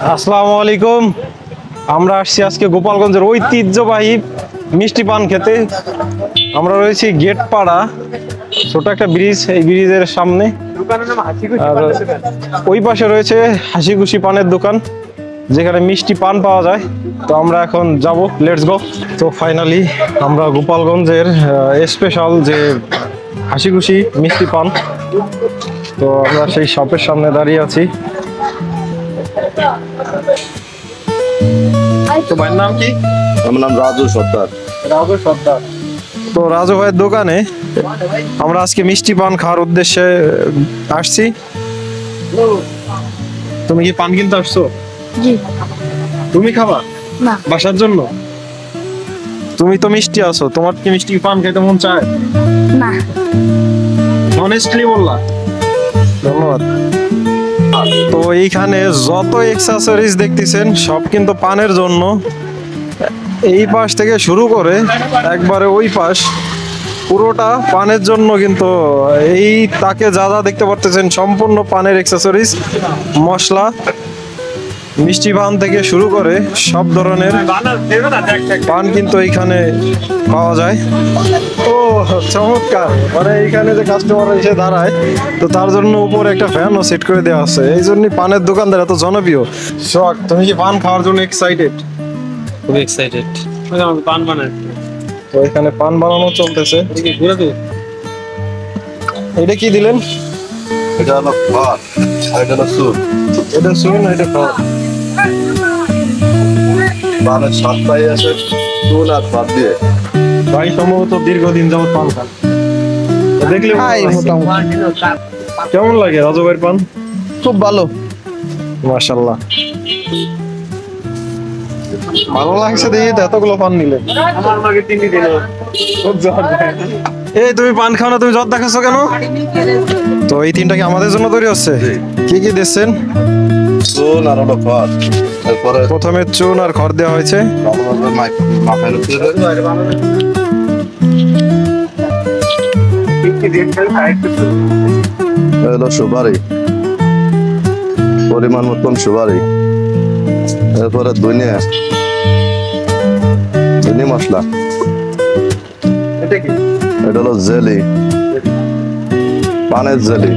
আসসালামু আলাইকুম। আমরা আসছি আজকে গোপালগঞ্জের ঐতিহ্যবাহী মিষ্টি পান খেতে। আমরা রয়েছি গেট পাড়া, ছোট একটা ব্রিজ, এই ব্রিজের সামনে। আর ওই পাশে রয়েছে হাসিখুশি পানের দোকান, যেখানে মিষ্টি পান পাওয়া যায়। তো আমরা এখন যাব, লেটস গো। তো ফাইনালি আমরা গোপালগঞ্জের স্পেশাল যে হাসিখুশি মিষ্টি পান, তো আমরা সেই শপের সামনে দাঁড়িয়ে আছি। তো ভাইয়ের নাম কি? আমার নাম রাজু সর্দার। তো রাজু ভাইয়ের দোকানে আমরা আজকে মিষ্টি পান খাওয়ার উদ্দেশ্যে আসছি। তুমি কি পান কিনতে আসছো? জি তুমি খাবা না বাসার জন্য? তুমি তো মিষ্টি আছো, তোমার কি মিষ্টি পান খেতে মন চায়? না অনেস্টলি বললা। ধন্যবাদ। তো এইখানে যত এক্সেসরিজ দেখতেছেন সব কিন্তু পানের জন্য। এই পাশ থেকে শুরু করে একবারে ওই পাশ পুরোটা পানের জন্য, কিন্তু এই তাকে যা যা দেখতে পারতেছেন সম্পূর্ণ পানের এক্সেসরিজ, মশলা, মিষ্টি পান থেকে শুরু করে সব ধরনের পান কিন্তু এইখানে পাওয়া যায়। ও চমৎকার! মানে এইখানে যে কাস্টমার এসে দাঁড়ায়, তো তার জন্য উপরে একটা ফ্যানও সেট করে দেওয়া আছে। এই জন্যই পানের দোকানদার এত জনপ্রিয়। শখ, তুমি কি পান খাওয়ার জন্য এক্সাইটেড? খুব এক্সাইটেড। পান বানায় তো এখানে পান বানানো চলতেছে। ঘুরে তো এটা কি দিলেন? এটা হলো ভাত, আর এটা হলো স্যুপ। এটা শুনুন, এটা খাওয়া। পানের স্বাদ পাই আছে চুন আর ভাত দিয়ে। ভাই সম্ভবত দীর্ঘদিন যাবত পান খান। তো দেখলে মোটামুটি কেমন লাগে রাজু ভাইয়ের পান? খুব ভালো। মাশাআল্লাহ, ভালো লাগছে দেখি তো এতগুলো পান নিলে। আমার মাকে 3 দিন এই তুমি পান খাও না, তুমি জর্দা খাচ্ছ কেন? তো এই তিনটা কি আমাদের জন্য তৈরি হচ্ছে? কি কি দিচ্ছেন? চুন আর হলো ভাত। এরপরে প্রথমে চুন আর খড় দেওয়া হয়েছে। মাখায় রুটি হলো সুপারি, পরিমাণ মতন সুপারি। এরপরে ধনিয়া মশলা। এটা কি? এটা হলো জেলি, পানের জেলি।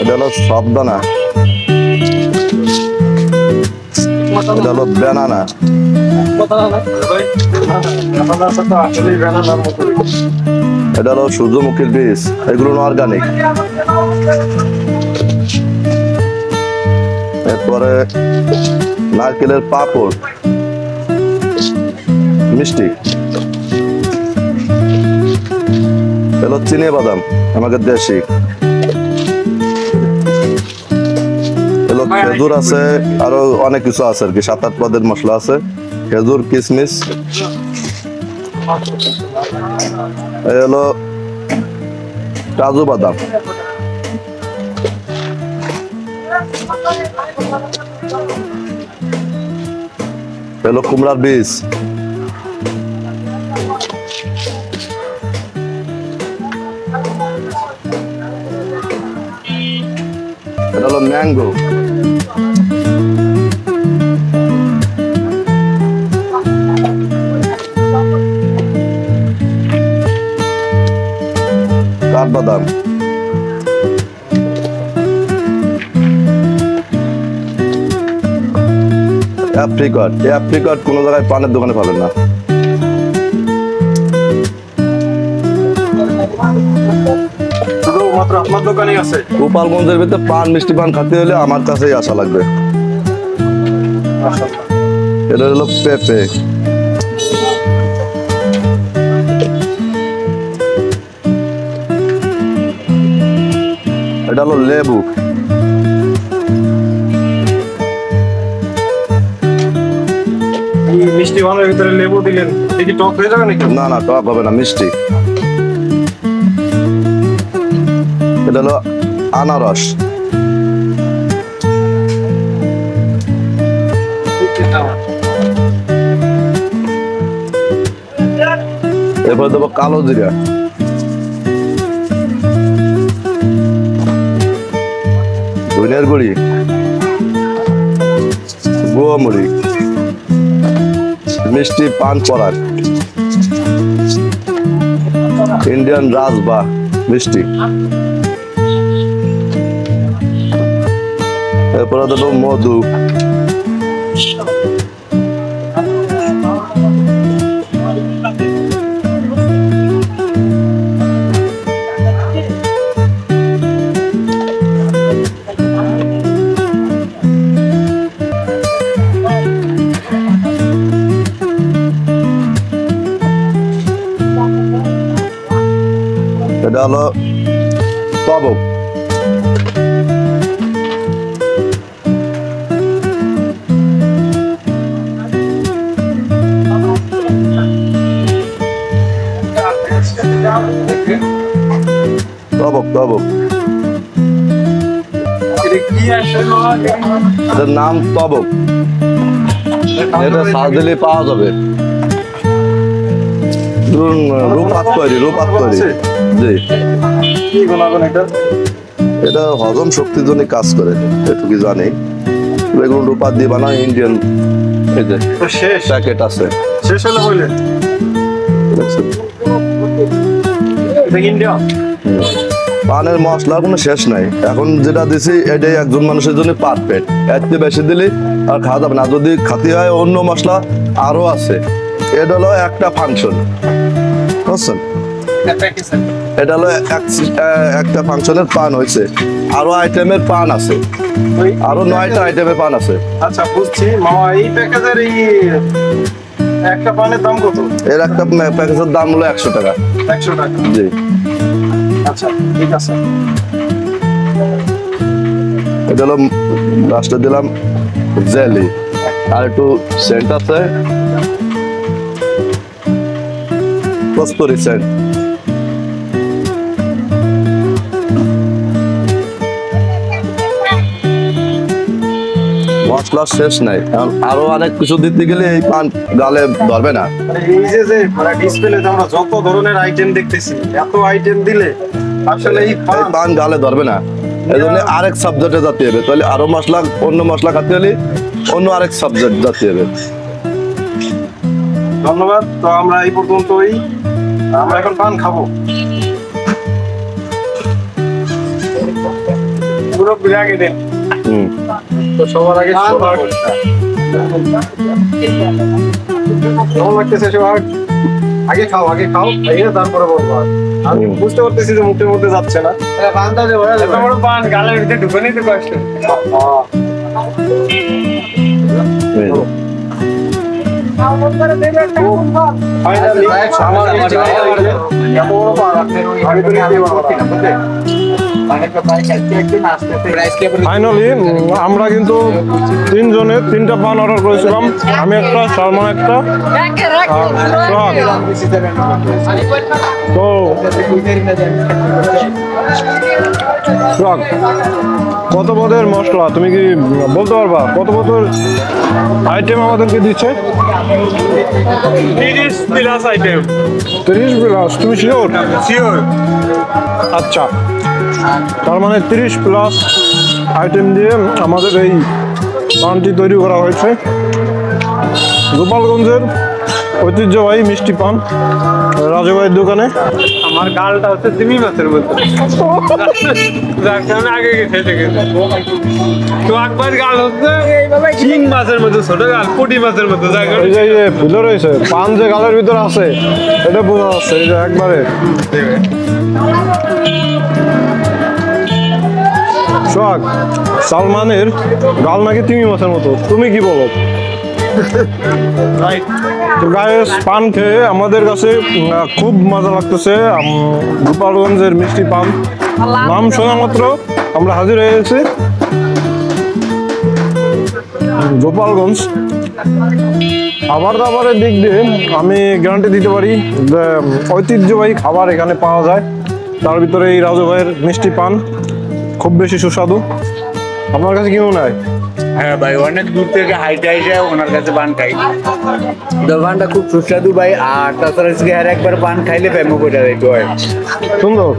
এটা হলো সাবদানা। এটা হলো ব্যানানা। এটা হলো সূর্যমুখীর বীজ, এগুলো অর্গানিক। এরপরে নারকেলের পাপড়, মিষ্টি। এলো চিনি বাদাম, আমাদের দেশি। এলো খেজুর আছে, আরো অনেক কিছু আছে আর কি, 7-8 পদের মশলা আছে। খেজুর, কিশমিশ। এই হলো কাজু বাদাম। এলো কুমড়ার বীজ। এটা হলো ম্যাঙ্গো। কাঠবাদাম। অ্যাপ্রিকট। এই অ্যাপ্রিকট কোনো জায়গায় পানের দোকানে পাবেন না। শুধুমাত্র আপনার দোকানে আছে? গোপালগঞ্জের ভিতরে পান, মিষ্টি পান খাতে হলে আমার কাছেই আসা লাগবে। এটা হলো পেঁপে। এটা হলো লেবু। মিষ্টি পানের ভিতরে লেবু দিলেন, দেখি টক হয়ে যাবে নাকি? না না, টক হবে না, মিষ্টি। এটা হলো আনারস। এরপরে দেবো কালো জিরা। ধনিয়ার গুঁড়ি, গুয়ামুড়ি, মিষ্টি পান পরাগ, ইন্ডিয়ান রাজবা মিষ্টি, এরপরে দেবো মধু, এটা হলো তবক, তবক তবক এটার নাম তবক, এটা সাজ দিলে পাওয়া যাবে। ধরুন রূপাত তৈরি, রূপাত তৈরি, জি এটা হজম শক্তির জন্য কাজ করে, এটুকু জানি। এগুলো রূপাত দিয়ে বানায় ইন্ডিয়ান, এই যে শেষ প্যাকেট আছে। শেষ হলো বললেন ইন্ডিয়া পানের মশলার কোনো শেষ নাই। এখন যেটা দিছি এটাই একজন মানুষের জন্য পারফেক্ট, এর চেয়ে বেশি দিলে আর খাওয়া যাবে না। যদি খাতে হয় অন্য মশলা আরো আছে। এটা হলো একটা ফাংশন, বুঝছেন? এটা হলো একটা ফাংশনের পান হয়েছে, আরো আইটেমের পান আছে, আরো 9টা আইটেমের পান আছে। আচ্ছা বুঝছি মামা। এই প্যাকেজের এই একটা পানের দাম কত? এর একটা প্যাকেজের দাম হলো 100 টাকা। 100 টাকা, জি আচ্ছা ঠিক আছে। এটা হলো লাস্টে দিলাম জেলি, আর একটু সেন্ট আছে, কস্তুরি সেন্ট। মশলা শেষ নাই, কারণ আরো অনেক কিছু দিতে গেলে এই পান গালে ধরবে না। মানে এই যে ডিসপ্লেতে আমরা যত ধরনের আইটেম দেখতেছি, এত আইটেম দিলে আসলে এই এই পান গালে ধরবে না। এই জন্য আরেক সাবজেক্টে যেতে হবে, তাহলে আরো মশলা, অন্য মশলা খাতে হলে অন্য আরেক সাবজেক্ট যেতে হবে। ধন্যবাদ। তো আমরা এই পর্যন্তই, আমরা এখন পান খাবো। পুরো বিরাগে দেন। তো সবার আগে সোহাগ, কেমন লাগতেছে সোহাগ? আগে খাও, আগে খাও, খাইয়ে তারপরে বলবো। আমি বুঝতে পারতেছি যে মুখের মধ্যে যাচ্ছে না। পানটা যে ভরা যাবে, বড় পান গালের ভিতরে ঢুকে নিতে কষ্ট। ফাইনালি আমার এত বড় পান আমি তো নিতে পারবো না। ফাইনালি আমরা কিন্তু 3 জনে 3টা পান অর্ডার করেছিলাম। আমি একটা, সালমান একটা, সোহাগ। তো সোহাগ, কত পদের মশলা তুমি কি বলতে পারবা? কত পদের আইটেম আমাদেরকে দিচ্ছে? 30 প্লাস আইটেম। 30 প্লাস? তুমি শিওর? শিওর। আচ্ছা, তার মানে 30 প্লাস আইটেম দিয়ে আমাদের এই পানটি তৈরি করা হয়েছে। গোপালগঞ্জের ঐতিহ্যবাহী মিষ্টি পান রাজু ভাইয়ের দোকানে। আমার গালটা হচ্ছে তিমি মাছের মতো, যার কারণে আগে খেতে গেছে। তো একবার গাল হচ্ছে চিং মাছের মতো, ছোট গাল পুঁটি মাছের মতো। যার কারণে এই যে ফুলে রয়েছে পান যে গালের ভিতরে আছে, এটা বোঝা যাচ্ছে। এই যে একবারে সোহাগ, সালমানের গাল নাকি তিমি মাছের মতো, তুমি কি বলো? তো গাইস, পান খেয়ে আমাদের কাছে খুব মজা লাগতেছে। গোপালগঞ্জের মিষ্টি পান নাম শোনা মাত্র আমরা হাজির হয়ে গেছি। গোপালগঞ্জ খাবার দাবারের দিক দিয়ে আমি গ্যারান্টি দিতে পারি যে ঐতিহ্যবাহী খাবার এখানে পাওয়া যায়। তার ভিতরে এই রাজু ভাইয়ের মিষ্টি পান খুব বেশি সুস্বাদু। আপনার কাছে কি মনে হয়? হ্যাঁ ভাই, অনেক দূর থেকে হাইটে হাইটে ওনার কাছে পান খাই। দোকানটা খুব সুস্বাদু ভাই। আর তাছাড়া আর একবার পান খাইলে প্রেমও করে দিতে হয়। সুন্দর,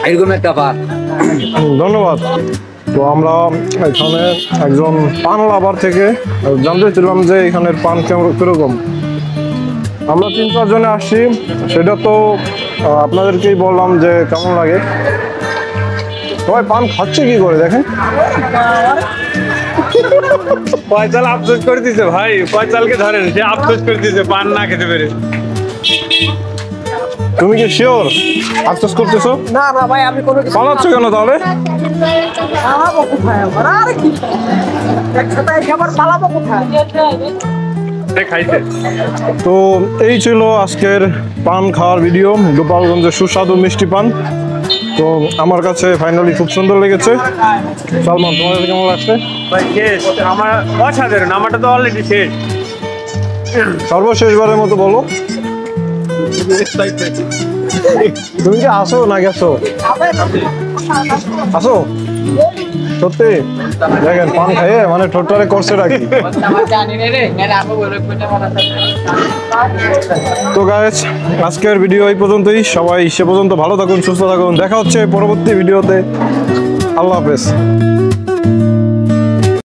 এরকম একটা পান। ধন্যবাদ। তো আমরা এখানে একজন পান লাভার থেকে জানতে চাইলাম যে এখানের পান কিরকম। আমরা 3-4 জনে আসছি, সেটা তো আপনাদেরকেই বললাম যে কেমন লাগে। সবাই পান খাচ্ছে কি করে দেখেন। পয়সাল আফসোস করে দিছে ভাই, পয়সালকে ধরেন, সে আফসোস করে দিছে পান না খেতে পেরে। তুমি কি শিওর আফসোস করতেছো? না না ভাই, আমি কোনো কিছু পালাচ্ছ কেন তাহলে? পালাবো কোথায় আবার? আরে কি একসাথে এসে আবার পালাবো কোথায়? সে খাইছে। তো এই ছিল আজকের পান খাওয়ার ভিডিও, গোপালগঞ্জের সুস্বাদু মিষ্টি পান। তো আমার কাছে ফাইনালি খুব সুন্দর লেগেছে। সালমান, তোমার কাছে কেমন লাগছে? ভাই শেষ, আমার অসাধারণ, আমারটা তো অলরেডি শেষ। সর্বশেষবারের মতো বলো, তুমি কি আসো না গেছো? আসো সত্যি? দেখেন পান খাইয়ে মানে ঠোঁটটারে করছে রাখি। তো গাইস, আজকের ভিডিও এই পর্যন্তই। সবাই সে পর্যন্ত ভালো থাকুন, সুস্থ থাকুন। দেখা হচ্ছে পরবর্তী ভিডিওতে। আল্লাহ হাফেজ।